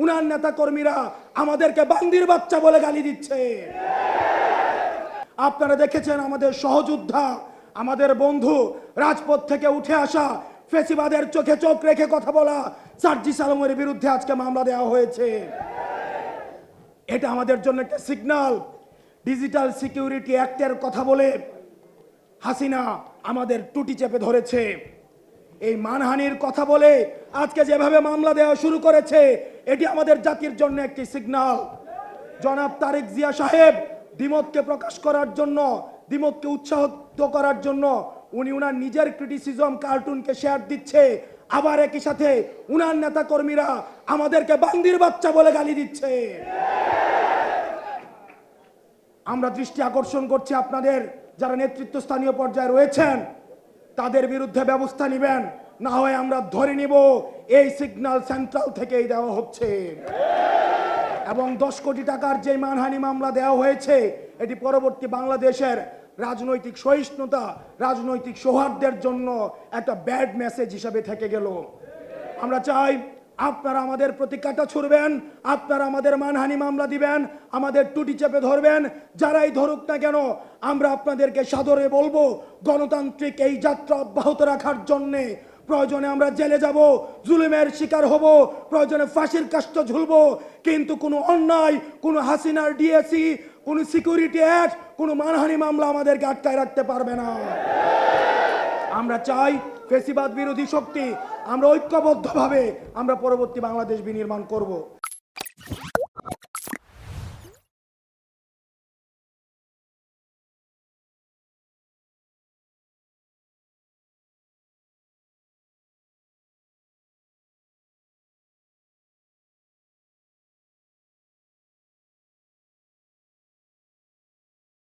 উনার নেতা কর্মীরা আমাদেরকে বান্দির বাচ্চা বলে গালি দিচ্ছে। আপনারা দেখেছেন আমাদের সহযোদ্ধা, আমাদের বন্ধু, রাজপথ থেকে উঠে আসা ফেসিবাদের চোখে চোখ রেখে কথা বলা সার্জিস আলমের বিরুদ্ধে আজকে মামলা দেওয়া হয়েছে। এটা আমাদের জন্য একটা সিগন্যাল। ডিজিটাল সিকিউরিটি অ্যাক্টের কথা বলে হাসিনা আমাদের টুটি চেপে ধরেছে। এই মানহানির কথা বলে আজকে যেভাবে মামলা দেওয়া শুরু করেছে, এটি আমাদের জাতির জন্য একটি সিগন্যাল। জনাব তারেক জিয়া সাহেব দ্বিমতকে প্রকাশ করার জন্য, দ্বিমতকে উৎসাহিত করার জন্য উনি উনার নিজের ক্রিটিসিজম কার্টুনকে শেয়ার দিচ্ছে, আবার একই সাথে উনার নেতা কর্মীরা আমাদেরকে বান্দির বাচ্চা বলে গালি দিচ্ছে। আমরা দৃষ্টি আকর্ষণ করছি আপনাদের, যারা নেতৃত্বস্থানীয় পর্যায়ে রয়েছেন তাদের বিরুদ্ধে ব্যবস্থা নেবেন, না হয় আমরা ধরে নিব এই সিগন্যাল সেন্ট্রাল থেকেই দেওয়া হচ্ছে। এবং 10 কোটি টাকার যে মানহানি মামলা দেওয়া হয়েছে, এটি পরবর্তী বাংলাদেশের রাজনৈতিক সহিষ্ণুতা, রাজনৈতিক সৌহার্দ্যের জন্য একটা ব্যাড মেসেজ হিসেবে থেকে গেল। আমরা চাই আপনারা আমাদের প্রতি কাঁটা ছুড়বেন, আপনারা আমাদের মানহানি মামলা দিবেন, আমাদের টুটি চেপে ধরবেন, যারাই ধরুক না কেন আমরা আপনাদেরকে সাদরে বলবো গণতান্ত্রিক এই যাত্রা অব্যাহত রাখার জন্যে প্রয়োজনে আমরা জেলে যাব, জুলুমের শিকার হব, প্রয়োজনে ফাঁসির কাস্টে ঝুলবো, কিন্তু কোনো অন্যায়, কোনো হাসিনার ডিএসি, কোনো সিকিউরিটি অ্যাক্ট, কোনো মানহানি মামলা আমাদেরকে আটকায় রাখতে পারবে না। আমরা চাই ফেসিবাদ বিরোধী শক্তি আমরা ঐক্যবদ্ধভাবে আমরা পরবর্তী বাংলাদেশ বিনির্মাণ করব।